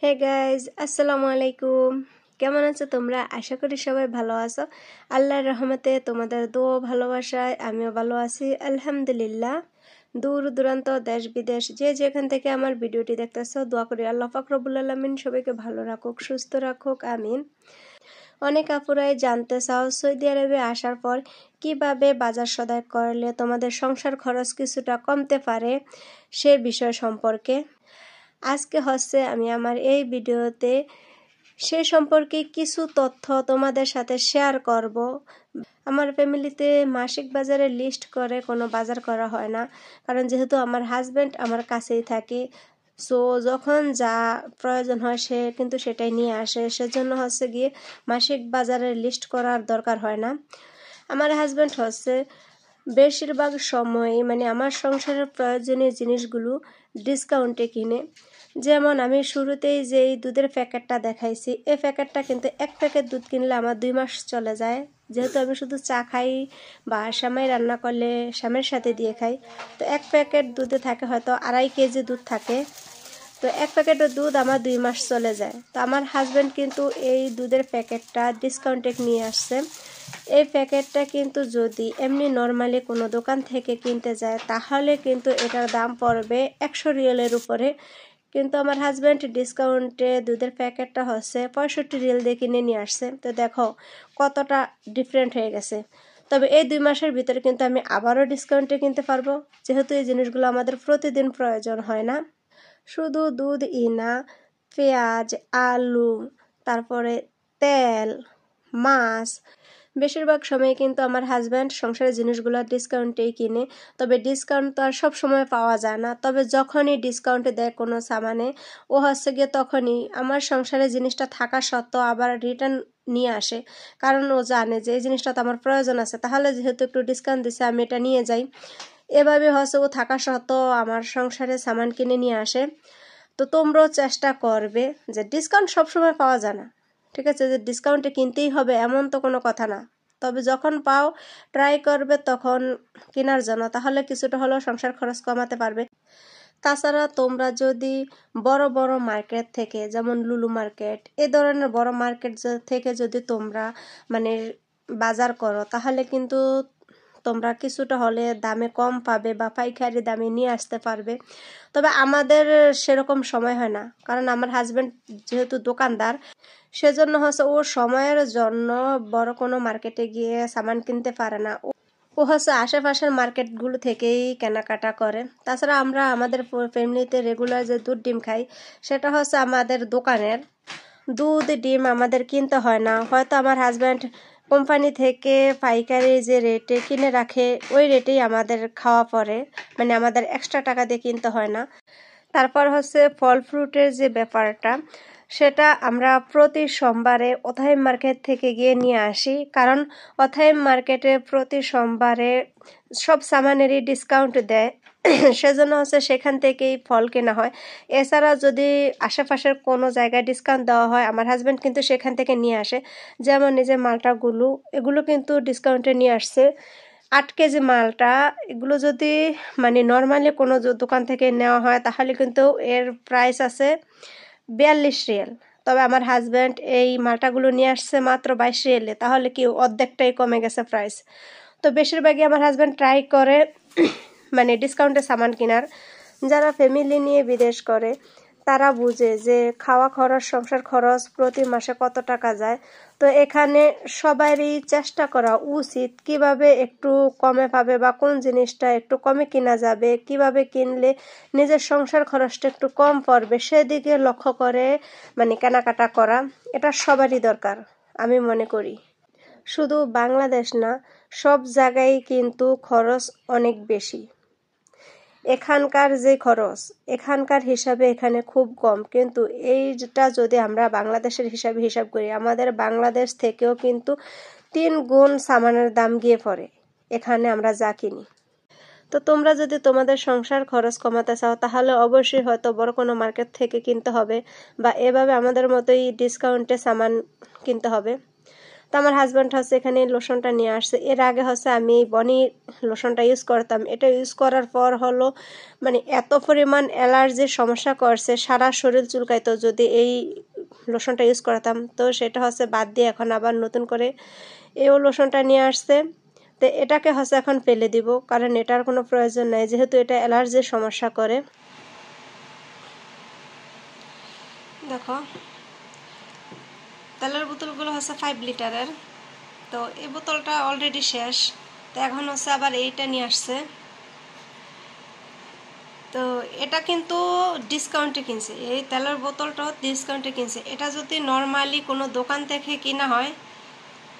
Hey guys, আসসালামু আলাইকুম। কেমন আছো তোমরা? আশা করি সবাই ভালো আছো। আল্লাহর রহমতে তোমাদের দোয়া ভালোবাসায় আমিও ভালো আছি, আলহামদুলিল্লাহ। দূর দূরান্ত দেশ বিদেশ যে যেখান থেকে আমার ভিডিওটি দেখতেছো, দোয়া করি আল্লাহ পাক রব্বুল আলামিন সবাইকে ভালো রাখুক, সুস্থ রাখুক, আমিন। অনেক আপুরাই জানতে চাও সৌদি আরবে আসার পর কিভাবে বাজার সদাই করলে তোমাদের সংসার খরচ কিছুটা কমতে পারে সে বিষয় সম্পর্কে। আজকে আমি আমার এই ভিডিওতে সে সম্পর্কে কিছু তথ্য তোমাদের সাথে শেয়ার করব। আমার ফ্যামিলিতে মাসিক বাজারের লিস্ট করে কোনো বাজার করা হয় না, কারণ যেহেতু আমার হাজব্যান্ড আমার কাছেই থাকে, সো যখন যা প্রয়োজন হয় সে কিন্তু সেটাই নিয়ে আসে। সেজন্য গিয়ে মাসিক বাজারের লিস্ট করার দরকার হয় না। আমার হাজব্যান্ড বেশিরভাগ সময় আমার সংসারের প্রয়োজনীয় জিনিসগুলো ডিসকাউন্টে কিনে। যেমন আমি শুরুতেই যেই দুধের প্যাকেটটা দেখাইছি, এই প্যাকেটটা কিন্তু এক প্যাকেট দুধ কিনলে আমার 2 মাস চলে যায়। যেহেতু আমি শুধু চা খাই বা স্বামী রান্না করলে স্বামীর সাথে দিয়ে খাই, তো এক প্যাকেট দুধে থাকে হয়তো 2.5 কেজি দুধ থাকে। তো এক প্যাকেটের দুধ আমার 2 মাস চলে যায়। তো আমার হাজব্যান্ড কিন্তু এই দুধের প্যাকেটটা ডিসকাউন্টে নিয়ে আসছে। এই প্যাকেটটা কিন্তু যদি এমনি নর্মালি কোনো দোকান থেকে কিনতে যায় তাহলে কিন্তু এটার দাম পড়বে 100 রিয়ালের উপরে, কিন্তু আমার হাজব্যান্ড ডিসকাউন্টে দুধের প্যাকেটটা 65 রিয়াল দিয়ে কিনে নিয়ে আসছে। তো দেখো কতটা ডিফারেন্ট হয়ে গেছে। তবে এই 2 মাসের ভিতরে কিন্তু আমি আবারও ডিসকাউন্টে কিনতে পারবো, যেহেতু এই জিনিসগুলো আমাদের প্রতিদিন প্রয়োজন হয় না। শুধু দুধ না, পেঁয়াজ, আলু, তারপরে তেল, মাছ, বেশিরভাগ সময় কিন্তু আমার হাজব্যান্ড সংসারের জিনিসগুলো ডিসকাউন্টেই কিনে। তবে ডিসকাউন্ট তো আর সব সময় পাওয়া যায় না, তবে যখনই ডিসকাউন্টে দেয় কোনো সামানে, ও গিয়ে তখনই আমার সংসারের জিনিসটা থাকা সত্ত্বেও আবার রিটার্ন নিয়ে আসে, কারণ ও জানে যে এই জিনিসটা তো আমার প্রয়োজন আছে, তাহলে যেহেতু একটু ডিসকাউন্ট দিছে আমি এটা নিয়ে যাই। এভাবে ও থাকা সত্ত্বেও আমার সংসারে সামান কিনে নিয়ে আসে। তো তোমরাও চেষ্টা করবে যে ডিসকাউন্ট সবসময় পাওয়া যায় না, ঠিক আছে, যে ডিসকাউন্টে কিনতেই হবে এমন তো কোনো কথা না। তবে যখন পাও ট্রাই করবে তখন কেনার জন্য, তাহলে কিছুটা হলেও সংসার খরচ কমাতে পারবে। তাছাড়া তোমরা যদি বড় বড় মার্কেট থেকে, যেমন লুলু মার্কেট, এই ধরনের বড় মার্কেট থেকে যদি তোমরা বাজার করো, তাহলে কিন্তু তোমরা কিছুটা হলে দামে কম পাবে বা পাইকারি দামে নিয়ে আসতে পারবে। তবে আমাদের সেরকম সময় হয় না, কারণ আমার হাজব্যান্ড যেহেতু দোকানদার, সেজন্য ও সময়ের জন্য বড় কোনো মার্কেটে গিয়ে সামান কিনতে পারে না। ও আশেপাশের মার্কেটগুলো থেকেই কেনাকাটা করে। তাছাড়া আমরা আমাদের ফ্যামিলিতে রেগুলার যে দুধ ডিম খাই, সেটা আমাদের দোকানের দুধ ডিম আমাদের কিনতে হয় না। হয়তো আমার হাজব্যান্ড কোম্পানি থেকে পাইকারি যে রেটে কিনে রাখে ওই রেটেই আমাদের খাওয়া পড়ে, আমাদের এক্সট্রা টাকা দিয়ে কিনতে হয় না। তারপর ফল ফ্রুটের যে ব্যাপারটা, সেটা আমরা প্রতি সোমবারে অথাইম মার্কেট থেকে গিয়ে নিয়ে আসি, কারণ অথাইম মার্কেটে প্রতি সোমবারে সব সামানেরই ডিসকাউন্ট দেয়। সেজন্য সেখান থেকেই ফল কেনা হয়। এছাড়া যদি আশেপাশের কোনো জায়গায় ডিসকাউন্ট দেওয়া হয়, আমার হাজব্যান্ড কিন্তু সেখান থেকে নিয়ে আসে। যেমন এই যে মালটাগুলো, এগুলো কিন্তু ডিসকাউন্টে নিয়ে আসছে। 8 কেজি মালটা, এগুলো যদি নর্মালি কোনো দোকান থেকে নেওয়া হয় তাহলে কিন্তু এর প্রাইস আছে 42 রিয়াল। তবে আমার হাজব্যান্ড এই মালটাগুলো নিয়ে আসছে মাত্র 22 রিয়ালে, তাহলে কি অর্ধেকটাই কমে গেছে প্রাইস। তো বেশিরভাগই আমার হাজব্যান্ড ট্রাই করে ডিসকাউন্টে সামান কেনার। যারা ফ্যামিলি নিয়ে বিদেশ করে তারা বুঝে যে খাওয়া খরচ, সংসার খরচ প্রতি মাসে কত টাকা যায়। তো এখানে সবারই চেষ্টা করা উচিত কিভাবে একটু কমে পাবে বা কোন জিনিসটা একটু কমে কিনা যাবে, কিভাবে কিনলে নিজের সংসার খরচটা একটু কম পড়বে, সেদিকে লক্ষ্য করে কেনাকাটা করা। এটা সবারই দরকার আমি মনে করি। শুধু বাংলাদেশ না, সব জায়গায় কিন্তু খরচ অনেক বেশি। এখানকার যে খরচ, এখানকার হিসাবে এখানে খুব কম, কিন্তু এইটা যদি আমরা বাংলাদেশের হিসাবে হিসাব করি, আমাদের বাংলাদেশ থেকেও কিন্তু 3 গুণ সামানের দাম গিয়ে পড়ে এখানে আমরা যা কিনি। তো তোমরা যদি তোমাদের সংসার খরচ কমাতে চাও তাহলে অবশ্যই হয়তো বড় কোনো মার্কেট থেকে কিনতে হবে, বা এভাবে আমাদের মতোই ডিসকাউন্টে সামান কিনতে হবে। তো আমার হাজব্যান্ড হচ্ছে এখানে লোশনটা নিয়ে আসছে। এর আগে হচ্ছে আমি এই বনি লোশনটা ইউজ করতাম। এটা ইউজ করার পর হলো মানে এত পরিমাণ অ্যালার্জির সমস্যা করছে, সারা শরীর চুলকাইতো যদি এই লোশনটা ইউজ করতাম। তো সেটা হচ্ছে বাদ দিয়ে এখন আবার নতুন করে এও লোশনটা নিয়ে আসছে। তো এটাকে হচ্ছে এখন ফেলে দিব, কারণ এটার কোনো প্রয়োজন নাই, যেহেতু এটা অ্যালার্জির সমস্যা করে। দেখো তেলের বোতলগুলো হচ্ছে 5 লিটারের। তো এই বোতলটা অলরেডি শেষ, তো এখন হচ্ছে আবার এইটা নিয়ে আসছে। তো এটা কিন্তু ডিসকাউন্টে কিনছে, এই তেলের বোতলটাও ডিসকাউন্টে কিনছে। এটা যদি নর্মালি কোনো দোকান থেকে কিনা হয়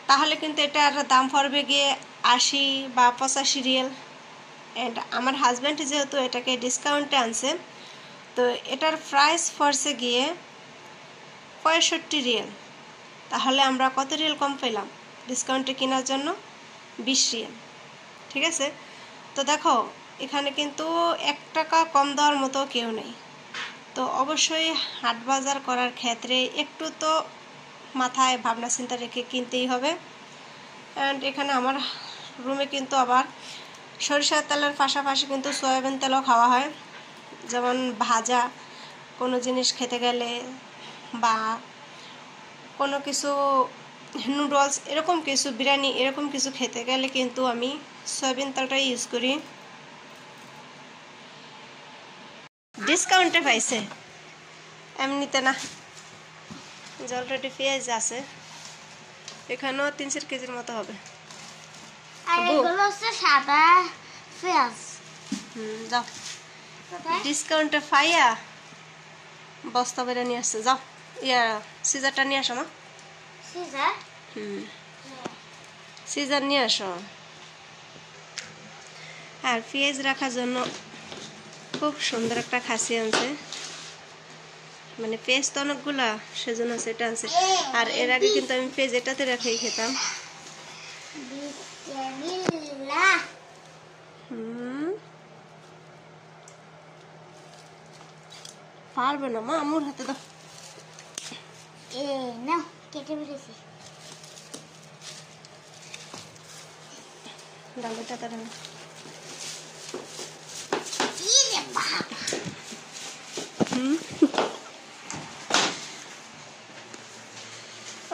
তাহলে কিন্তু এটার দাম পড়বে গিয়ে 80 বা 85 রিয়েল। অ্যান্ড আমার হাজব্যান্ড যেহেতু এটাকে ডিসকাউন্টে আনছে, তো এটার প্রাইস পড়ছে গিয়ে 65 রিয়েল। তাহলে আমরা কত রিয়েল কম পেলাম ডিসকাউন্টে কেনার জন্য? 20 রিয়েল। ঠিক আছে, তো দেখো এখানে কিন্তু 1 টাকা কম দেওয়ার মতো কেউ নেই। তো অবশ্যই হাট বাজার করার ক্ষেত্রে একটু তো মাথায় ভাবনা চিন্তা রেখে কিনতেই হবে। অ্যান্ড এখানে আমার রুমে কিন্তু আবার সরিষার তেলের পাশাপাশি কিন্তু সয়াবিন তেলও খাওয়া হয়। যেমন ভাজা কোনো জিনিস খেতে গেলে বা কোনো কিছু নুডলস এরকম কিছু, বিরিয়ানি এরকম কিছু খেতে গেলে কিন্তু আমি সয়াবিন তেলটাই ইউজ করি। ডিসকাউন্টে পাইছে, এমনিতে না। যে অলরেডি পেঁয়াজ আছে, এখানেও 3-4 কেজির মতো হবে। যাও ডিসকাউন্টে পাইয়া বস্তা বেড়ে নিয়ে আসছে। যাও সিজারটা নিয়ে আসো না। সিজার নিয়ে আসো। আর পেঁয়াজ রাখার জন্য খুব সুন্দর একটা খাসি আনছে, মানে পেঁয়াজ তো অনেকগুলা, সেজন্য সেটা আনছে। আর এর আগে কিন্তু আমি পেঁয়াজ এটাতে রেখেই খেতাম। পারবে না মা, আমার হাতে দাও। কেটে ফেলেছি ডালটা তারা।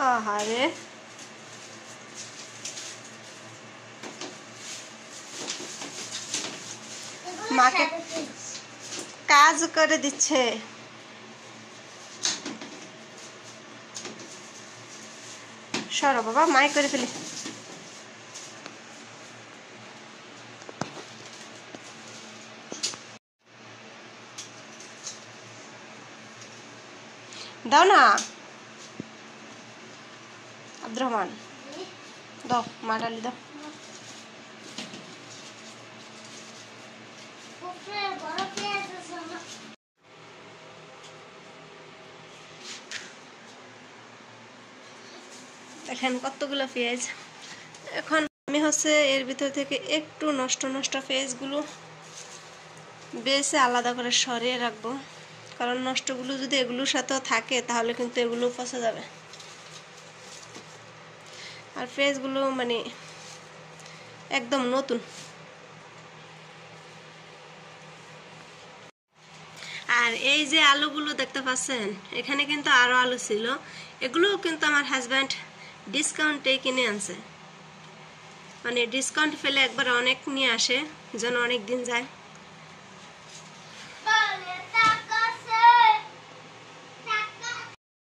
আহারে মাকে কাজ করে দিচ্ছে। সরো বাবা, মাই করে ফেলি। দাও না আব্দুর রহমান, দাও মা ডালি দাও। দেখেন কতগুলো পেঁয়াজ। এখন আমি হচ্ছে এর ভিতর থেকে একটু নষ্ট নষ্ট পেঁয়াজগুলো বেছে আলাদা করে সরিয়ে রাখবো, কারণ নষ্টগুলো যদি এগুলোর সাথেও থাকে তাহলে কিন্তু এগুলো পচে যাবে। আর পেঁয়াজগুলো মানে একদম নতুন। আর এই যে আলুগুলো দেখতে পাচ্ছেন, এখানে কিন্তু আরো আলু ছিল, এগুলোও কিন্তু আমার হাজব্যান্ড ডিসকাউন্টে কিনে আনছে। মানে ডিসকাউন্ট ফেলে একবার অনেক নিয়ে আসে যেন অনেক দিন যায়।